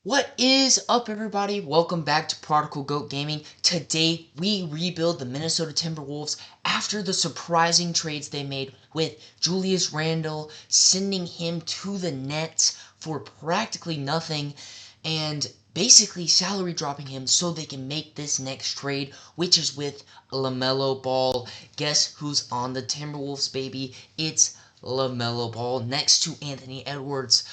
What is up, everybody? Welcome back to Prodigal Goat Gaming. Today, we rebuild the Minnesota Timberwolves after the surprising trades they made with Julius Randle, sending him to the Nets for practically nothing, and basically salary dropping him so they can make this next trade, which is with LaMelo Ball. Guess who's on the Timberwolves, baby? It's LaMelo Ball next to Anthony Edwards.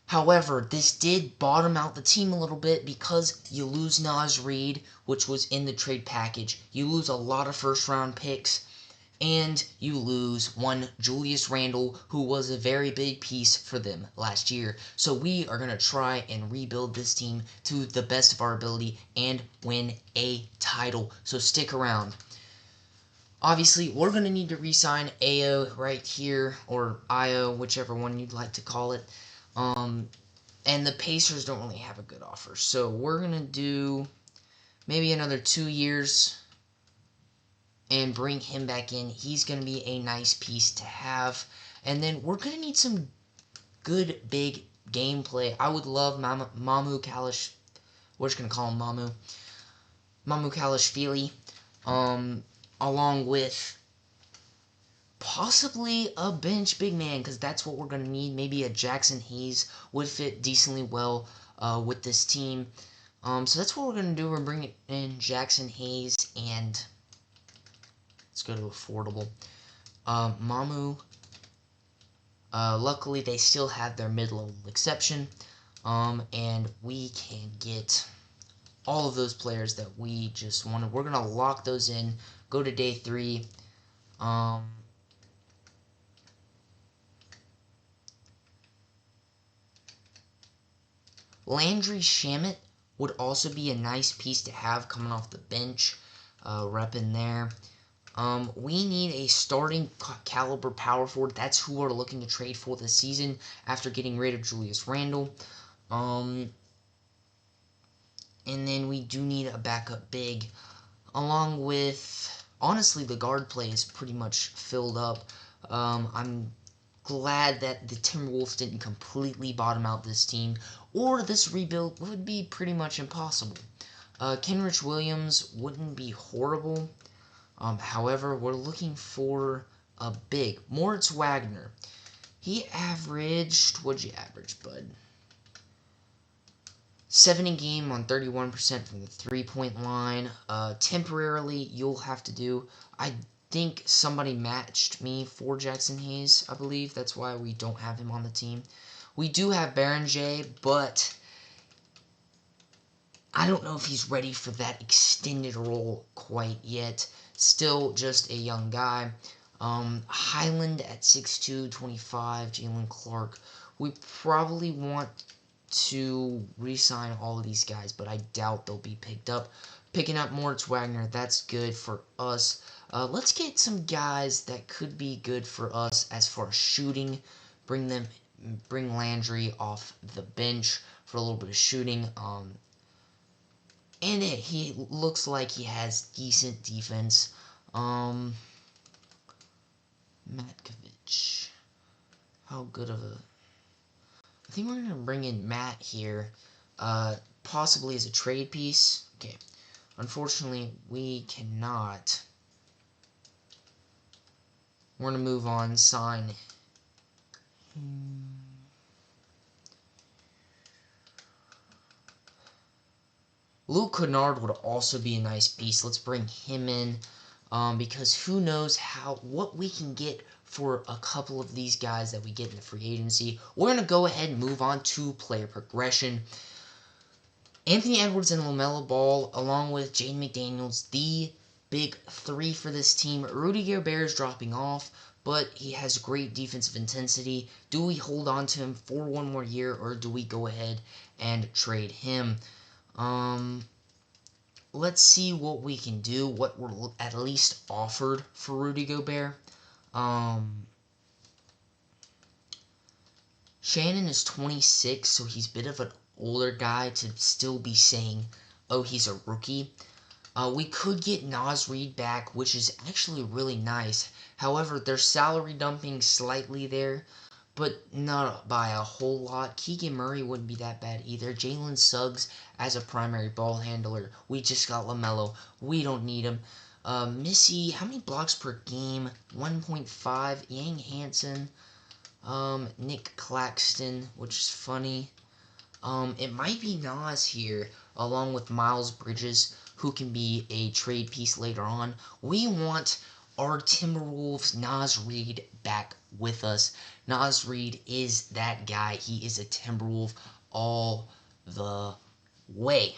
However, this did bottom out the team a little bit because you lose Naz Reid, which was in the trade package. You lose a lot of first-round picks, and you lose one Julius Randle, who was a very big piece for them last year. So we are going to try and rebuild this team to the best of our ability and win a title. So stick around. Obviously, we're going to need to re-sign AO right here, or IO, whichever one you'd like to call it. And the Pacers don't really have a good offer. So we're going to do maybe another 2 years and bring him back in. He's going to be a nice piece to have. And then we're going to need some good big gameplay. I would love Mamu Kalish. We're just going to call him Mamu. Mamu Kalishvili. Along with possibly a bench big man, because that's what we're going to need. Maybe a Jackson Hayes would fit decently well with this team. So that's what we're going to do. We're bringing in Jackson Hayes, and let's go to affordable. Mamu. Luckily, they still have their mid-level exception, and we can get all of those players that we just wanted. We're going to lock those in, go to day 3. Landry Shamet would also be a nice piece to have coming off the bench, repping there. We need a starting caliber power forward. That's who we're looking to trade for this season after getting rid of Julius Randle. And then we do need a backup big, along with, honestly, the guard play is pretty much filled up. I'm glad that the Timberwolves didn't completely bottom out this team, or this rebuild would be pretty much impossible. Kenrich Williams wouldn't be horrible. However, we're looking for a big. Moritz Wagner. He averaged, what'd you average, bud? 7 a game on 31% from the three-point line. Temporarily, you'll have to do, I think somebody matched me for Jackson Hayes, I believe. That's why we don't have him on the team. We do have Baron J, but I don't know if he's ready for that extended role quite yet. Still just a young guy. Highland at 6'2", 25, Jalen Clark. We probably want to re-sign all of these guys, but I doubt they'll be picked up. Picking up Moritz Wagner, that's good for us. Let's get some guys that could be good for us as far as shooting. Bring Landry off the bench for a little bit of shooting. And he looks like he has decent defense. Matkovic. How good of a... I think we're going to bring in Matt here, possibly as a trade piece. Okay. Unfortunately, we cannot. We're going to move on, sign. Luke Kennard would also be a nice piece. Let's bring him in, because who knows what we can get for a couple of these guys that we get in the free agency. We're going to go ahead and move on to player progression. Anthony Edwards and LaMelo Ball, along with Jaden McDaniels, the big 3 for this team. Rudy Gobert is dropping off, but he has great defensive intensity. Do we hold on to him for one more year, or do we go ahead and trade him? Let's see what we can do, what we're at least offered for Rudy Gobert. Shannon is 26, so he's a bit of an older guy to still be saying, oh, he's a rookie. We could get Naz Reid back, which is actually really nice. However, they're salary dumping slightly there. but not by a whole lot. Keegan Murray wouldn't be that bad either. Jalen Suggs as a primary ball handler. We just got LaMelo. We don't need him. Missy, how many blocks per game? 1.5. Yang Hansen. Nick Claxton, which is funny. It might be Naz here, along with Miles Bridges, who can be a trade piece later on. We want our Timberwolves Naz Reid back with us. Naz Reid is that guy. He is a Timberwolf all the way.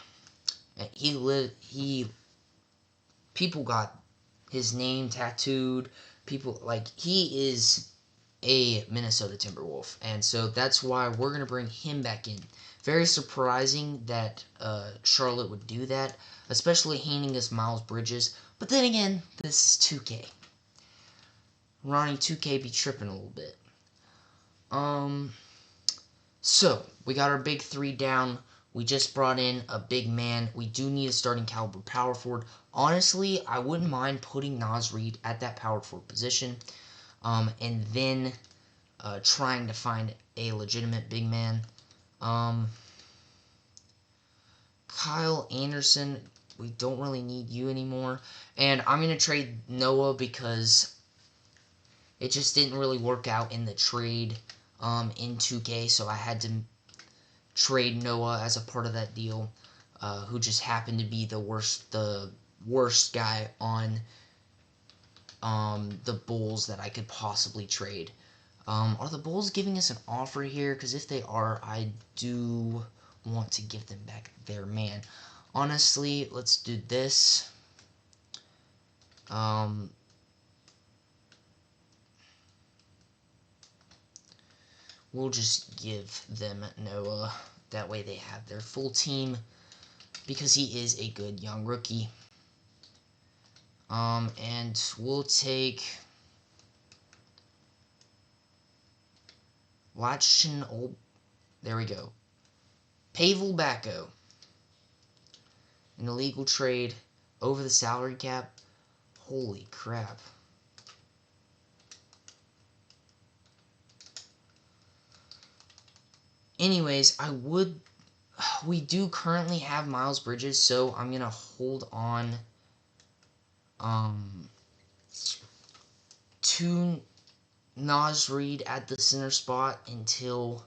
People got his name tattooed. He is a Minnesota Timberwolf, and so that's why we're going to bring him back in. Very surprising that Charlotte would do that, especially handing us Miles Bridges. But then again, this is 2K. Ronnie 2K be tripping a little bit. So, we got our big three down. We just brought in a big man. We do need a starting caliber power forward. Honestly, I wouldn't mind putting Naz Reid at that power forward position. And then trying to find a legitimate big man. Kyle Anderson, we don't really need you anymore. And I'm going to trade Noah because it just didn't really work out in the trade in 2K, so I had to trade Noah as a part of that deal, who just happened to be the worst guy on the Bulls that I could possibly trade. Are the Bulls giving us an offer here? Because if they are, I do want to give them back their man. Honestly, let's do this. We'll just give them Noah. That way they have their full team, because he is a good young rookie. And we'll take Watchin old. There we go. Pavel Backo. An illegal trade over the salary cap. Holy crap. Anyways, we do currently have Miles Bridges, so I'm going to hold on to Naz Reid at the center spot until...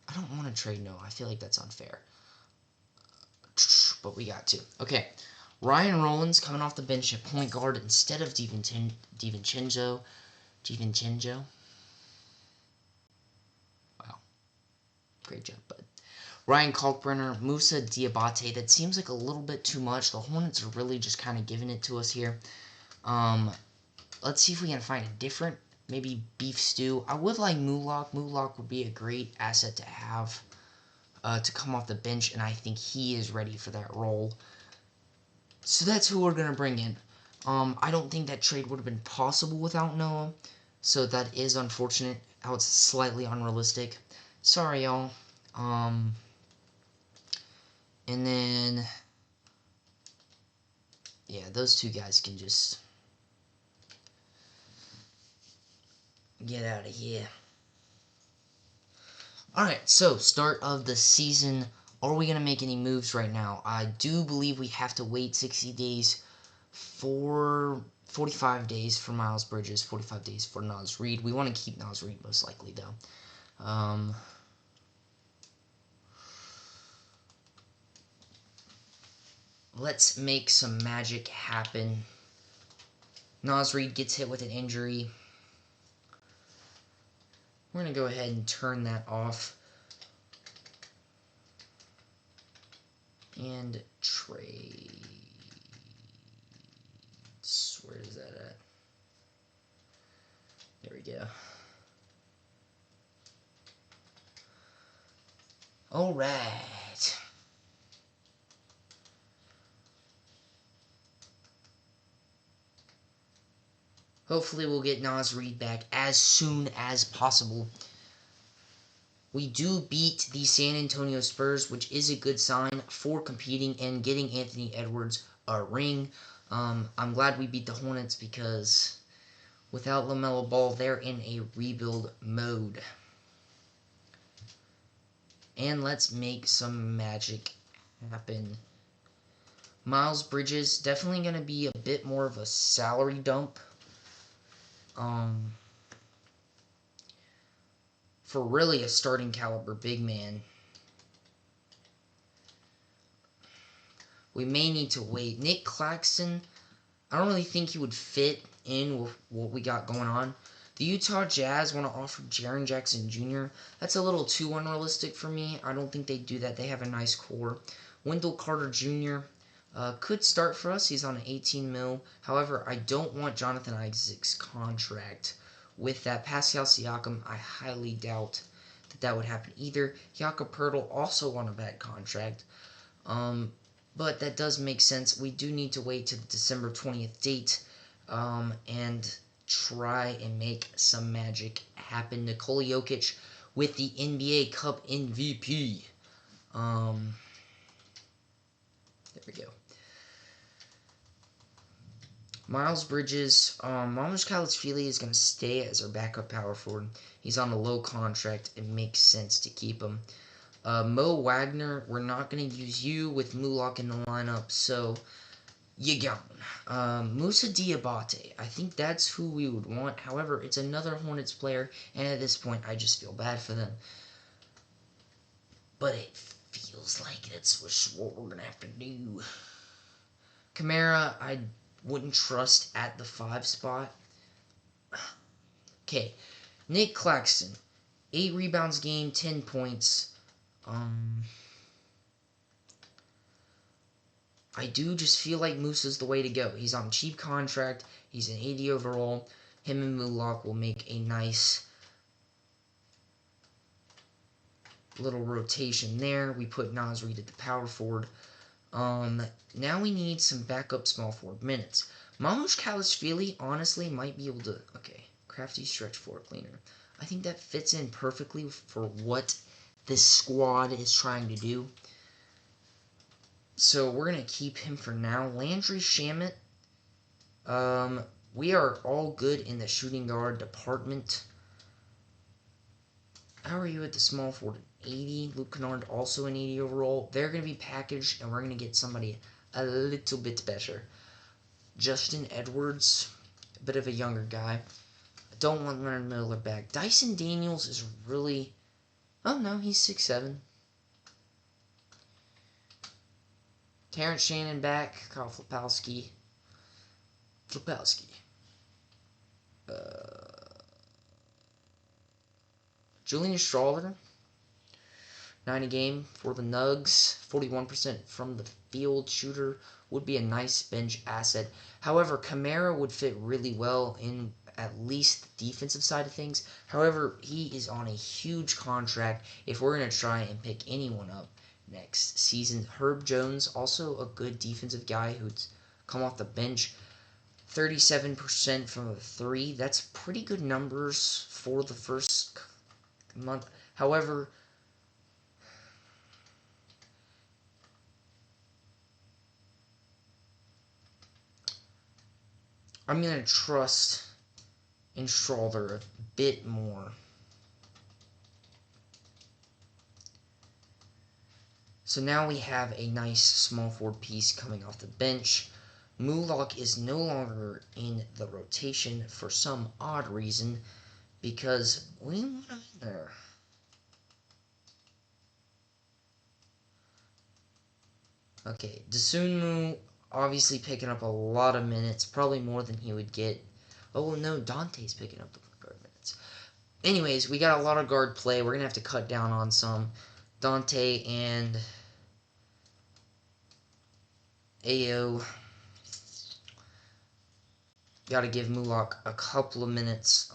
I don't want to trade Noah. I feel like that's unfair. But we got to. Okay. Ryan Rollins coming off the bench at point guard instead of DiVincenzo. Wow. Great job, bud. Ryan Kalkbrenner, Musa Diabate. That seems like a little bit too much. The Hornets are really just kind of giving it to us here. Let's see if we can find a different, maybe beef stew. I would like Mulak. Mulak would be a great asset to have to come off the bench, and I think he is ready for that role. So that's who we're going to bring in. I don't think that trade would have been possible without Noah, so that is unfortunate how it's slightly unrealistic. Sorry, y'all. And then, yeah, those two guys can just get out of here. Alright, so start of the season. Are we going to make any moves right now? I do believe we have to wait 60 days for 45 days for Miles Bridges, 45 days for Naz Reid. We want to keep Naz Reid most likely, though. Let's make some magic happen. Naz Reid gets hit with an injury. We're going to go ahead and turn that off. And trades. Where is that at? There we go. Alright. Hopefully we'll get Naz Reid back as soon as possible. We do beat the San Antonio Spurs, which is a good sign for competing and getting Anthony Edwards a ring. I'm glad we beat the Hornets because Without LaMelo Ball, they're in a rebuild mode. And let's make some magic happen. Miles Bridges, definitely going to be a bit more of a salary dump. For really a starting caliber big man. We may need to wait. Nick Claxton, I don't really think he would fit in with what we got going on. The Utah Jazz want to offer Jaren Jackson Jr. That's a little too unrealistic for me. I don't think they'd do that. They have a nice core. Wendell Carter Jr. Could start for us. He's on an 18 mil. However, I don't want Jonathan Isaac's contract. With that, Pascal Siakam, I highly doubt that would happen either. Jakob Poeltl also on a bad contract. But that does make sense. We do need to wait to the December 20th date and try and make some magic happen. Nikola Jokic with the NBA Cup MVP. There we go. Miles Bridges, Mamush Kalashvili is going to stay as our backup power forward. He's on a low contract. It makes sense to keep him. Mo Wagner, we're not going to use you with Mulak in the lineup, so you gone. Musa Diabate, I think that's who we would want. However, it's another Hornets player, and at this point, I just feel bad for them. But it feels like that's what we're going to have to do. Kamara, I wouldn't trust at the 5 spot. Okay, Nick Claxton, 8 rebounds game, 10 points. I do just feel like Musa's the way to go. He's on a cheap contract. He's an 80 overall. Him and Mulak will make a nice little rotation there. We put Naz Reid at the power forward. Now we need some backup small forward minutes. Mamush Kalashvili, honestly, might be able to... Okay, crafty stretch floor cleaner. I think that fits in perfectly for what this squad is trying to do. So we're going to keep him for now. Landry Shamet. We are all good in the shooting guard department. How are you at the small forward? 80. Luke Kennard also an 80 overall. They're going to be packaged, and we're going to get somebody a little bit better. Justin Edwards, a bit of a younger guy. I don't want Leonard Miller back. Dyson Daniels is really... Oh, no, he's 6'7". Terrence Shannon back. Kyle Flapowski. Julius Randle. 90 game for the Nugs. 41% from the field shooter. Would be a nice bench asset. However, Kamara would fit really well in at least the defensive side of things. However, he is on a huge contract if we're going to try and pick anyone up next season. Herb Jones, also a good defensive guy who's come off the bench. 37% from the 3. That's pretty good numbers for the first month. However, I'm going to trust in Schroeder a bit more. So now we have a nice small forward piece coming off the bench. Mulak is no longer in the rotation for some odd reason because we want him in there. Okay, Dosunmu obviously picking up a lot of minutes, probably more than he would get. Oh no, Dante's picking up the guard minutes. Anyways, we got a lot of guard play. We're going to have to cut down on some. Dante and Ayo. Got to give Mulak a couple of minutes.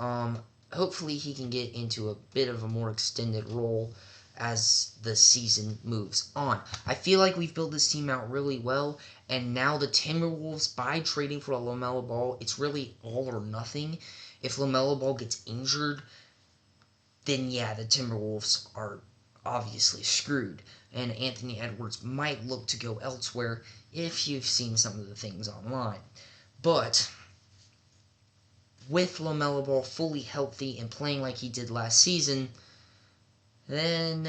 Hopefully he can get into a bit of a more extended role as the season moves on. I feel like we've built this team out really well, and now the Timberwolves, by trading for a LaMelo Ball, it's really all or nothing. If LaMelo Ball gets injured, then yeah, the Timberwolves are obviously screwed, and Anthony Edwards might look to go elsewhere if you've seen some of the things online. But with LaMelo Ball fully healthy and playing like he did last season, then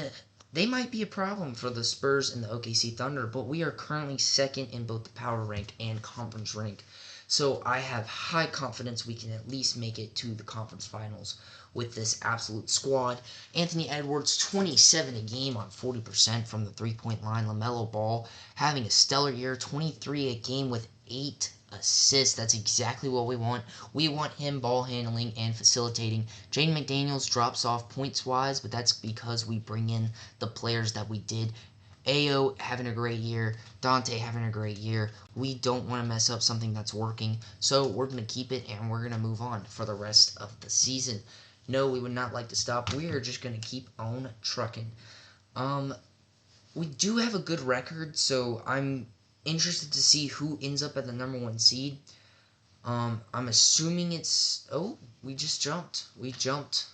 they might be a problem for the Spurs and the OKC Thunder, but we are currently second in both the power rank and conference rank. So I have high confidence we can at least make it to the conference finals with this absolute squad. Anthony Edwards, 27 a game on 40% from the three-point line. LaMelo Ball having a stellar year, 23 a game with 8 assists. That's exactly what we want. We want him ball handling and facilitating. Jaden McDaniels drops off points-wise, but that's because we bring in the players that we did. Ayo having a great year. Dante having a great year. We don't want to mess up something that's working, so we're going to keep it and we're going to move on for the rest of the season. No, we would not like to stop. We are just going to keep on trucking. We do have a good record, so I'm interested to see who ends up at the number 1 seed. I'm assuming it's... Oh, we just jumped. We jumped.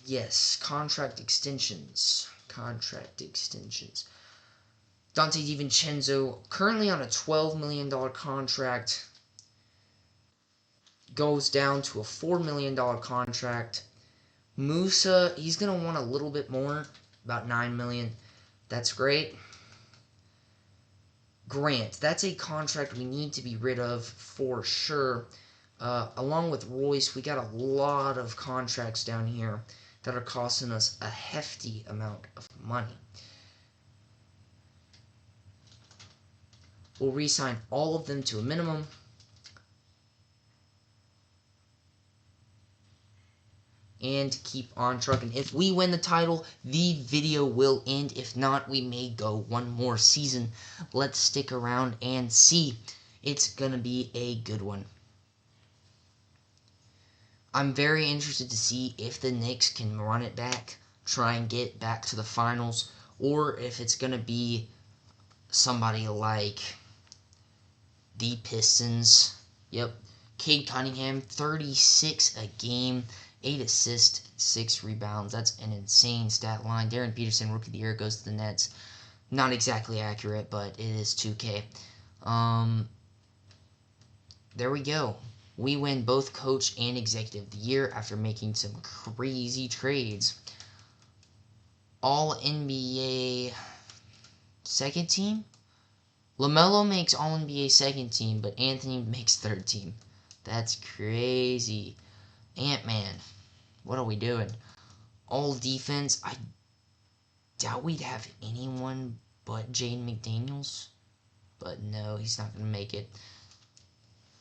Yes, contract extensions. Contract extensions. Dante DiVincenzo, currently on a $12 million contract, goes down to a $4 million contract. Musa, he's going to want a little bit more, about $9 million. That's great. Grant, that's a contract we need to be rid of for sure. Along with Royce, we got a lot of contracts down here that are costing us a hefty amount of money. We'll re-sign all of them to a minimum. And keep on trucking. If we win the title, the video will end. If not, we may go one more season. Let's stick around and see. It's going to be a good one. I'm very interested to see if the Knicks can run it back, try and get back to the finals, or if it's going to be somebody like the Pistons. Yep. Cade Cunningham, 36 a game, 8 assists, 6 rebounds. That's an insane stat line. Darren Peterson, Rookie of the Year, goes to the Nets. Not exactly accurate, but it is 2K. There we go. We win both Coach and Executive of the Year after making some crazy trades. All-NBA second team? LaMelo makes All-NBA second team, but Anthony makes third team. That's crazy. Ant-Man. What are we doing? All defense. I doubt we'd have anyone but Jaden McDaniels. But no, he's not going to make it.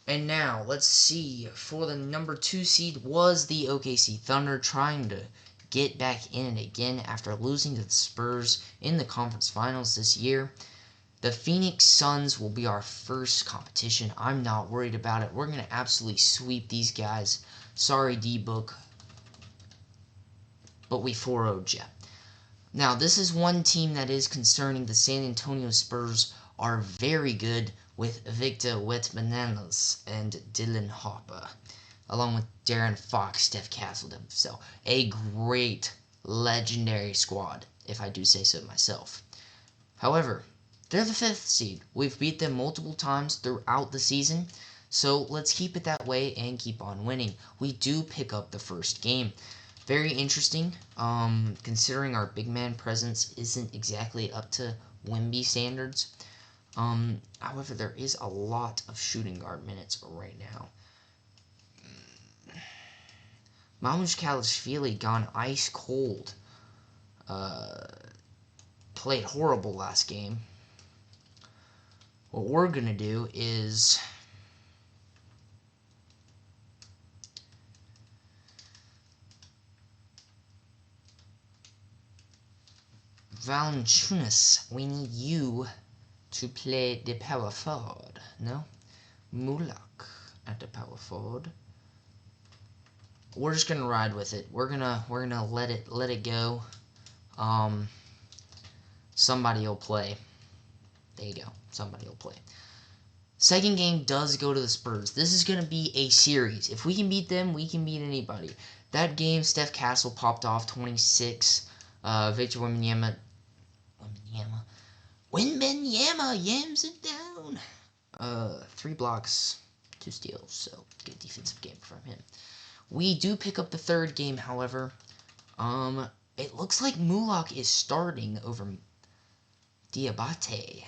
And now, let's see. For the number 2 seed was the OKC Thunder, trying to get back in it again after losing to the Spurs in the conference finals this year. The Phoenix Suns will be our first competition. I'm not worried about it. We're going to absolutely sweep these guys. Sorry, D-Book. But we 4-0'd ya. Now, this is one team that is concerning. The San Antonio Spurs are very good with Victor Wembanyama and Dylan Harper, along with Darren Fox, Steph Castle. So, a great, legendary squad, if I do say so myself. However, they're the 5th seed. We've beat them multiple times throughout the season, so let's keep it that way and keep on winning. We do pick up the first game. Very interesting, considering our big man presence isn't exactly up to Wemby standards. However, there is a lot of shooting guard minutes right now. Mamush Kalashvili gone ice cold. Played horrible last game. What we're going to do is Valanciunas, we need you to play the power forward. No? Mulak at the power forward. We're just gonna ride with it. We're gonna let it go. Somebody will play. There you go. Somebody will play. Second game does go to the Spurs. This is going to be a series. If we can beat them, we can beat anybody. That game, Steph Castle popped off 26. Victor Wembanyama yams it down. 3 blocks. 2 steals, so good defensive game from him. We do pick up the 3rd game, however. It looks like Mulak is starting over Diabate.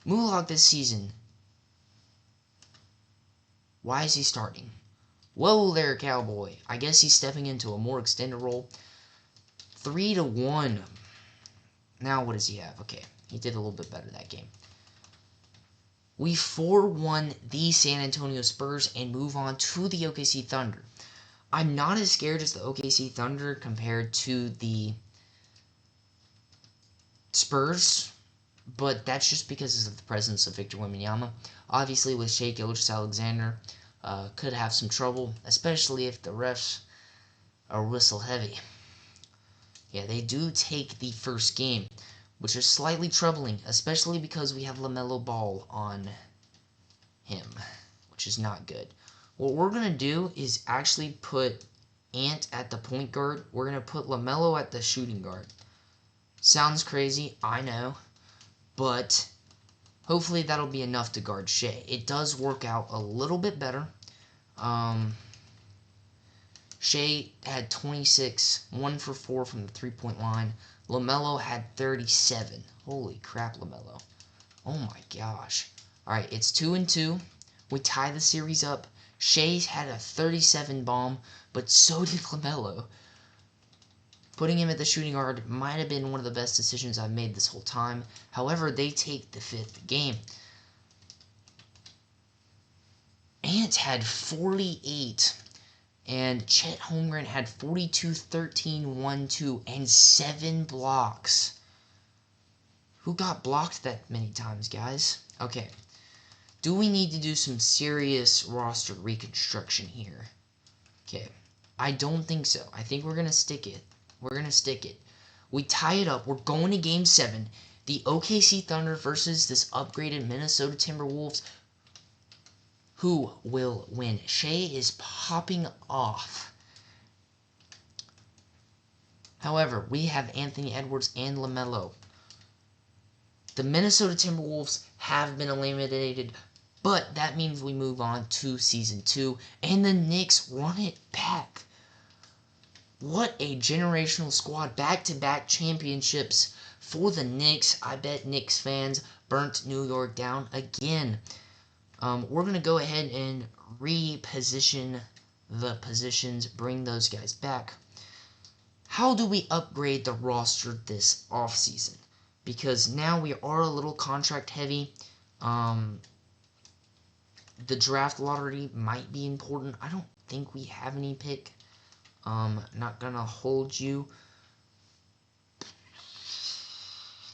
Mulak this season. Why is he starting? Whoa there, Cowboy. I guess he's stepping into a more extended role. 3-1. Now what does he have? Okay, he did a little bit better that game. We 4-1 the San Antonio Spurs and move on to the OKC Thunder. I'm not as scared as the OKC Thunder compared to the Spurs, but that's just because of the presence of Victor Wembanyama. Obviously, with Shai Gilgeous-Alexander, could have some trouble, especially if the refs are whistle heavy. Yeah, they do take the first game, which is slightly troubling, especially because we have LaMelo Ball on him, which is not good. What we're going to do is actually put Ant at the point guard. We're going to put LaMelo at the shooting guard. Sounds crazy, I know, but hopefully that'll be enough to guard Shai. It does work out a little bit better. Shai had 26, 1 for 4 from the three-point line. LaMelo had 37. Holy crap, LaMelo. Oh my gosh. Alright, it's 2-2. We tie the series up. Shai had a 37 bomb, but so did LaMelo. Putting him at the shooting guard might have been one of the best decisions I've made this whole time. However, they take the 5th game. Ant had 48, and Chet Holmgren had 42, 13, 1, 2, and 7 blocks. Who got blocked that many times, guys? Okay. Do we need to do some serious roster reconstruction here? Okay. I don't think so. I think we're going to stick it. We're going to stick it. We tie it up. We're going to Game 7. The OKC Thunder versus this upgraded Minnesota Timberwolves. Who will win? Shai is popping off. However, we have Anthony Edwards and LaMelo. The Minnesota Timberwolves have been eliminated, but that means we move on to Season 2, and the Knicks run it back. What a generational squad. Back-to-back championships for the Knicks. I bet Knicks fans burnt New York down again. We're going to go ahead and reposition the positions, bring those guys back. How do we upgrade the roster this offseason? Because now we are a little contract heavy. The draft lottery might be important. I don't think we have any pick. Not gonna hold you.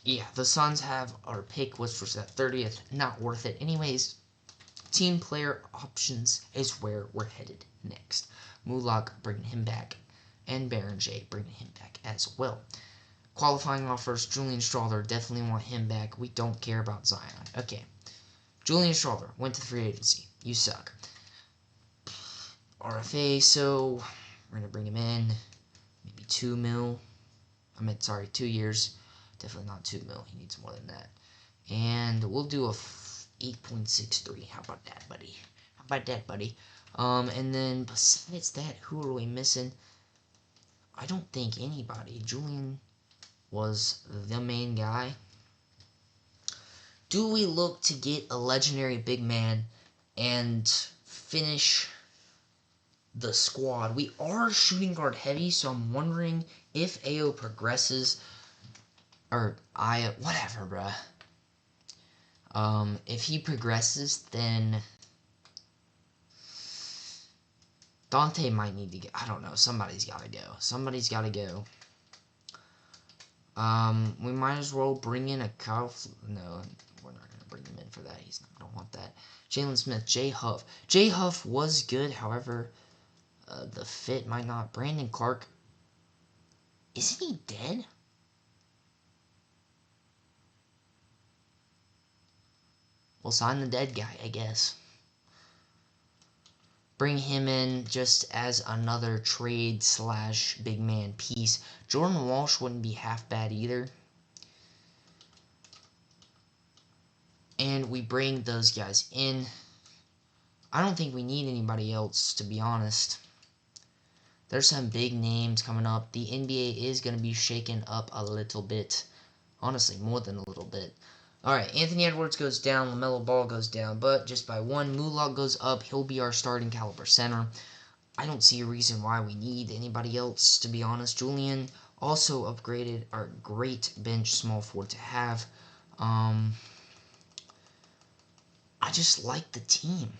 Yeah, the Suns have our pick, which was at 30th. Not worth it. Anyways, team player options is where we're headed next. Mulak, bringing him back. And Baron J, bringing him back as well. Qualifying offers, Julius Randle, definitely want him back. We don't care about Zion. Okay. Julius Randle went to free agency. You suck. RFA, so we're going to bring him in. Maybe 2 mil. 2 years. Definitely not 2 mil. He needs more than that. And we'll do a 8.63. How about that, buddy? And then besides that, who are we missing? I don't think anybody. Julian was the main guy. Do we look to get a legendary big man and finish the squad? We are shooting guard heavy, so I'm wondering if AO progresses, or whatever, bruh. If he progresses, then Dante might need to get, I don't know, somebody's gotta go. We might as well bring in a Kyle, no, we're not going to bring him in for that. He's not going to want that. Jalen Smith, J. Huff. J. Huff was good, however, the fit might not. Brandon Clark, isn't he dead? We'll sign the dead guy, I guess. Bring him in just as another trade / big man piece. Jordan Walsh wouldn't be half bad either. And we bring those guys in. I don't think we need anybody else, to be honest. There's some big names coming up. The NBA is going to be shaken up a little bit. Honestly, more than a little bit. Alright, Anthony Edwards goes down. LaMelo Ball goes down. But just by one, Mulak goes up. He'll be our starting caliber center. I don't see a reason why we need anybody else, to be honest. Julian also upgraded our great bench small forward to have. I just like the team.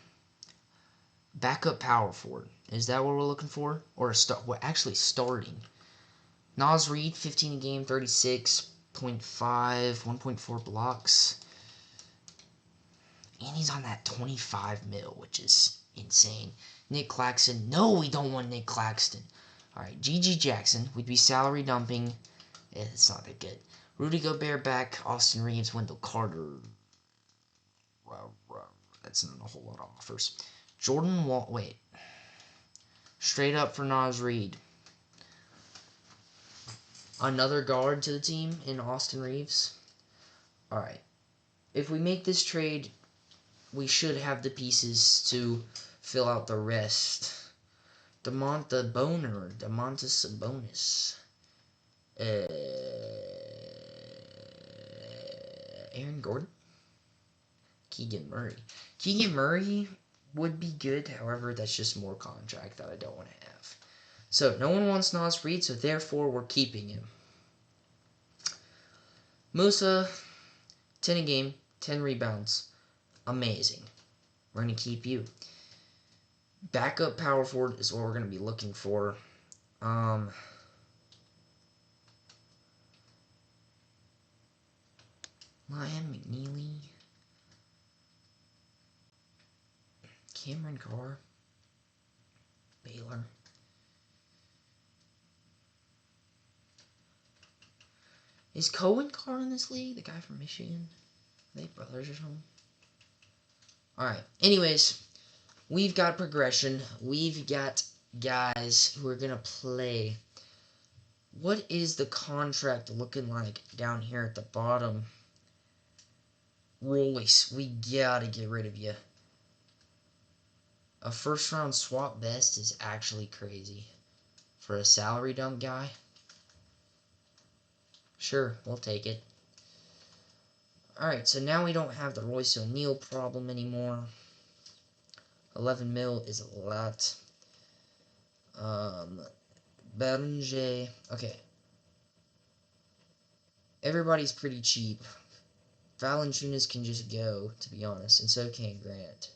Backup power forward. Is that what we're looking for? Or actually starting. Naz Reid, 15 a game, 36.5, 1.4 blocks. And he's on that 25 mil, which is insane. Nick Claxton. No, we don't want Nick Claxton. Alright, G.G. Jackson. We'd be salary dumping. It's not that good. Rudy Gobert back. Austin Reeves, Wendell Carter. That's not a whole lot of offers. Jordan Wall. Wait. Straight up for Naz Reid. Another guard to the team in Austin Reeves. Alright. If we make this trade, we should have the pieces to fill out the rest. Domantas Sabonis. Aaron Gordon? Keegan Murray. Keegan Murray would be good, however, that's just more contract that I don't want to have. So, no one wants Naz Reid, so therefore we're keeping him. Musa, 10 a game, 10 rebounds. Amazing. We're going to keep you. Backup power forward is what we're going to be looking for. Ryan McNeely. Cameron Carr. Baylor. Is Cohen Carr in this league? The guy from Michigan? Are they brothers or something? Alright. Anyways, we've got progression. We've got guys who are going to play. What is the contract looking like down here at the bottom? Royce, we gotta get rid of you. A first round swap best is actually crazy. For a salary dump guy? Sure, we'll take it. Alright, so now we don't have the Royce O'Neal problem anymore. 11 mil is a lot. Beringer. Okay. Everybody's pretty cheap. Valanciunas can just go, to be honest, and so can Grant.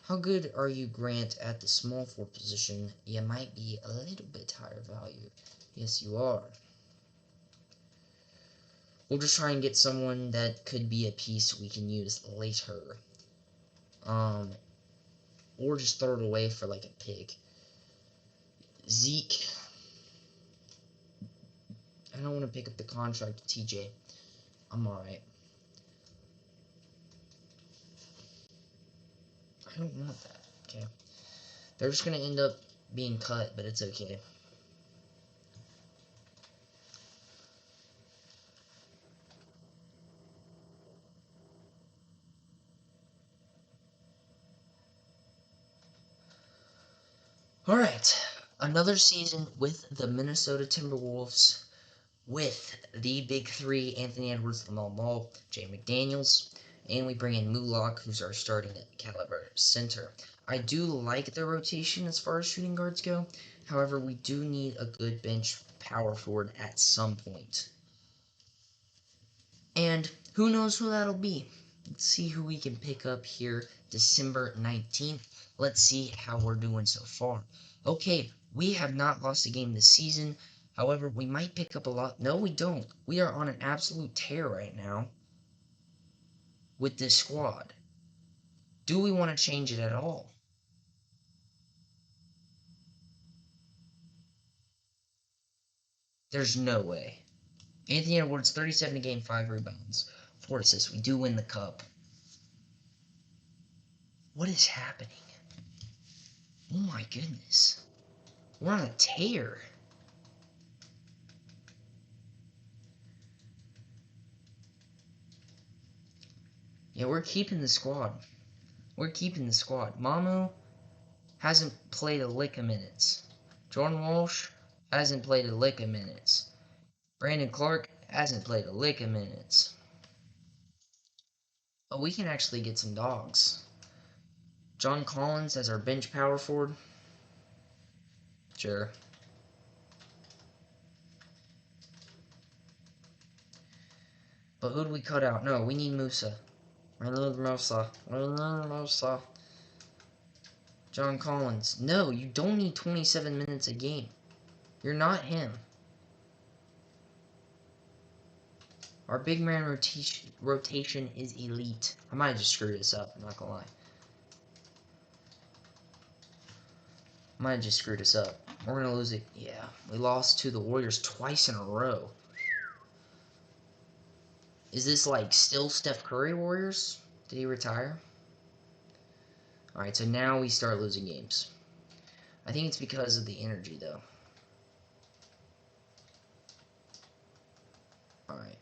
How good are you, Grant, at the small forward position? You might be a little bit higher value. Yes, you are. We'll just try and get someone that could be a piece we can use later. Or just throw it away for, like, a pick. Zeke. I don't want to pick up the contract of TJ. I'm alright. I don't want that. Okay. They're just going to end up being cut, but it's okay. Alright. Another season with the Minnesota Timberwolves with the big three, Anthony Edwards, LaMelo Ball, Jay McDaniels, and we bring in Mulak, who's our starting caliber center. I do like the rotation as far as shooting guards go. However, we do need a good bench power forward at some point. And who knows who that'll be. Let's see who we can pick up here December 19th. Let's see how we're doing so far. Okay, we have not lost a game this season. However, we might pick up a lot. No, we don't. We are on an absolute tear right now with this squad. Do we want to change it at all? There's no way. Anthony Edwards, 37 a game, 5 rebounds, 4 assists. We do win the cup. What is happening? Oh my goodness. We're on a tear. Yeah, we're keeping the squad. We're keeping the squad. Mamu hasn't played a lick of minutes. Jordan Walsh hasn't played a lick of minutes. Brandon Clark hasn't played a lick of minutes. Oh, we can actually get some dogs. John Collins as our bench power forward. Sure. But who do we cut out? No, we need Musa. Musa. John Collins. No, you don't need 27 minutes a game. You're not him. Our big man rotation is elite. I might have just screwed this up, I'm not gonna lie. Might have just screwed us up. We're gonna lose it. Yeah, we lost to the Warriors twice in a row. Is this like still Steph Curry Warriors? Did he retire? Alright, so now we start losing games. I think it's because of the energy, though. Alright.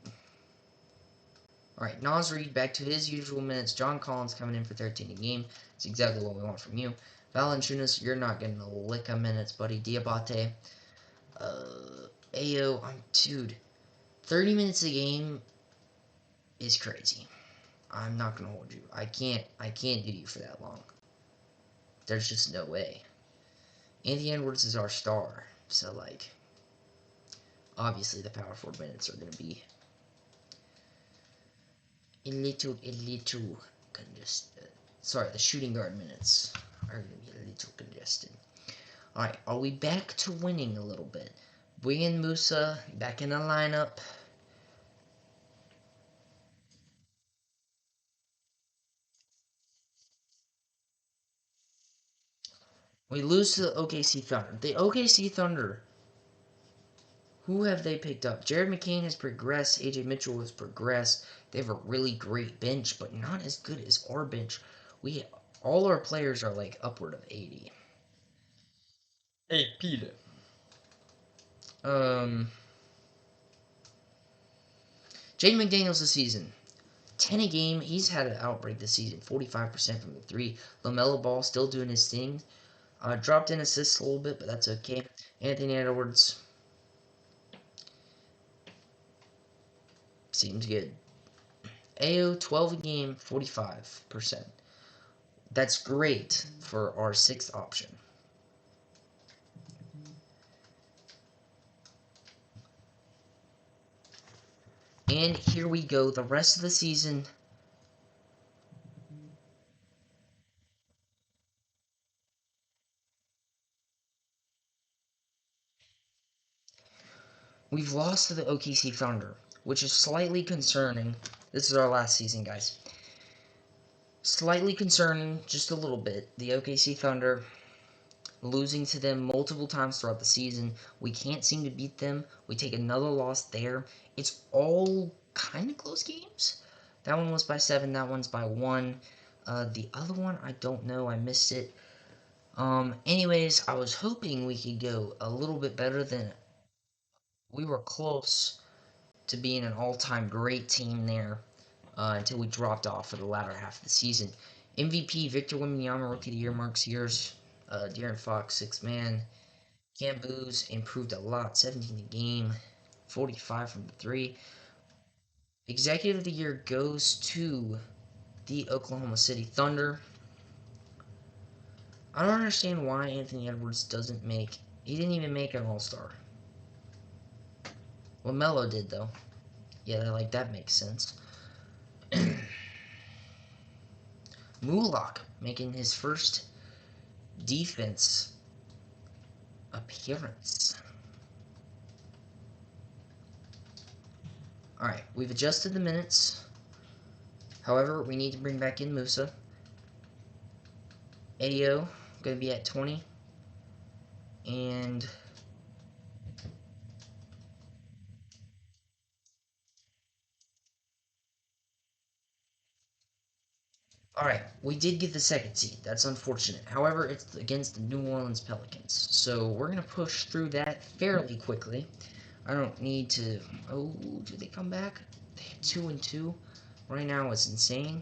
Alright, Naz Reid back to his usual minutes. John Collins coming in for 13 a game. It's exactly what we want from you. Valanciunas, you're not getting a lick of minutes, buddy. Diabate. Ayo, dude. 30 minutes a game is crazy. I'm not gonna hold you. I can't do you for that long. There's just no way. Anthony Edwards is our star, so like, obviously the power forward minutes are gonna be a little congested. Sorry, the shooting guard minutes are gonna be a little congested. Alright, are we back to winning a little bit? Bring in Musa, back in the lineup. We lose to the OKC Thunder. The OKC Thunder, who have they picked up? Jared McCain has progressed. AJ Mitchell has progressed. They have a really great bench, but not as good as our bench. All our players are like upward of 80. Hey, Peter. Jaden McDaniels this season. 10 a game. He's had an outbreak this season. 45% from the 3. LaMelo Ball still doing his thing. Dropped in assists a little bit, but that's okay. Anthony Edwards seems good. AO 12 a game, 45%. That's great for our 6th option. And here we go. The rest of the season. We've lost to the OKC Thunder, which is slightly concerning. This is our last season, guys. Slightly concerning, just a little bit. The OKC Thunder, losing to them multiple times throughout the season. We can't seem to beat them. We take another loss there. It's all kind of close games. That one was by 7. That one's by 1. The other one, I don't know. I missed it. Anyways, I was hoping we could go a little bit better than... We were close to being an all-time great team there until we dropped off for the latter half of the season. MVP, Victor Wembanyama, Rookie of the Year, Mark Sears, De'Aaron Fox, 6th man. Cam Booz improved a lot, 17 a game, 45 from the 3. Executive of the Year goes to the Oklahoma City Thunder. I don't understand why Anthony Edwards doesn't make... He didn't even make an All-Star. LaMelo did, though. Yeah, like, that makes sense. Mulak making his first defense appearance. Alright, we've adjusted the minutes. However, we need to bring back in Musa. Ayo going to be at 20. And... Alright, we did get the 2nd seed. That's unfortunate. However, it's against the New Orleans Pelicans. So we're going to push through that fairly quickly. I don't need to... Oh, did they come back? They had 2-2. Right now, it's insane.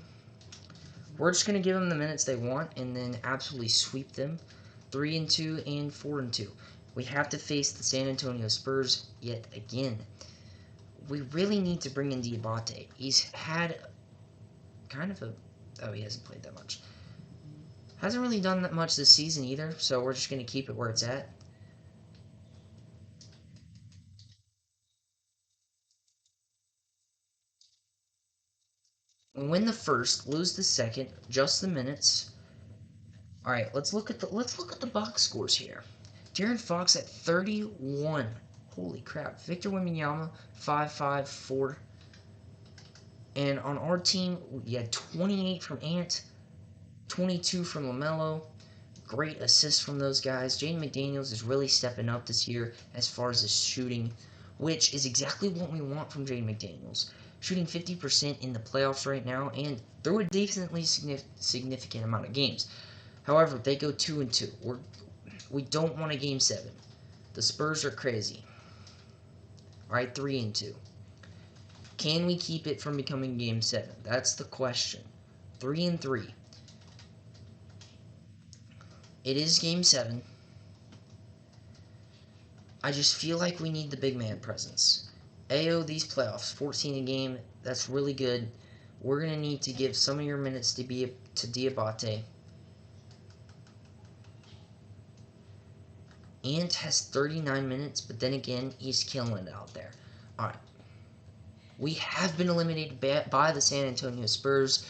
We're just going to give them the minutes they want and then absolutely sweep them. 3-2 and 4-2. We have to face the San Antonio Spurs yet again. We really need to bring in Diabate. He's had kind of a... Oh, he hasn't played that much. Hasn't really done that much this season either, so we're just going to keep it where it's at. We win the first, lose the second, just the minutes. All right, let's look at the box scores here. De'Aaron Fox at 31. Holy crap. Victor Wembanyama 5-5-4. And on our team, we had 28 from Ant, 22 from LaMelo. Great assists from those guys. Jaden McDaniels is really stepping up this year as far as his shooting, which is exactly what we want from Jaden McDaniels. Shooting 50% in the playoffs right now and through a decently significant amount of games. However, they go 2-2. We don't want a Game 7. The Spurs are crazy. Alright, 3-2. Can we keep it from becoming Game 7? That's the question. 3-3. It is Game 7. I just feel like we need the big man presence. AO these playoffs, 14 a game. That's really good. We're going to need to give some of your minutes to Diabate. Ant has 39 minutes, but then again, he's killing it out there. Alright. We have been eliminated by the San Antonio Spurs.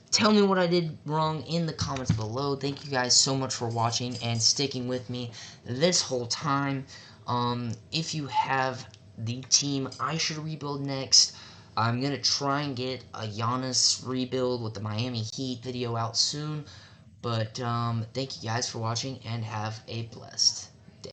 Tell me what I did wrong in the comments below. Thank you guys so much for watching and sticking with me this whole time. If you have the team I should rebuild next, I'm going to try and get a Giannis rebuild with the Miami Heat video out soon. But thank you guys for watching and have a blessed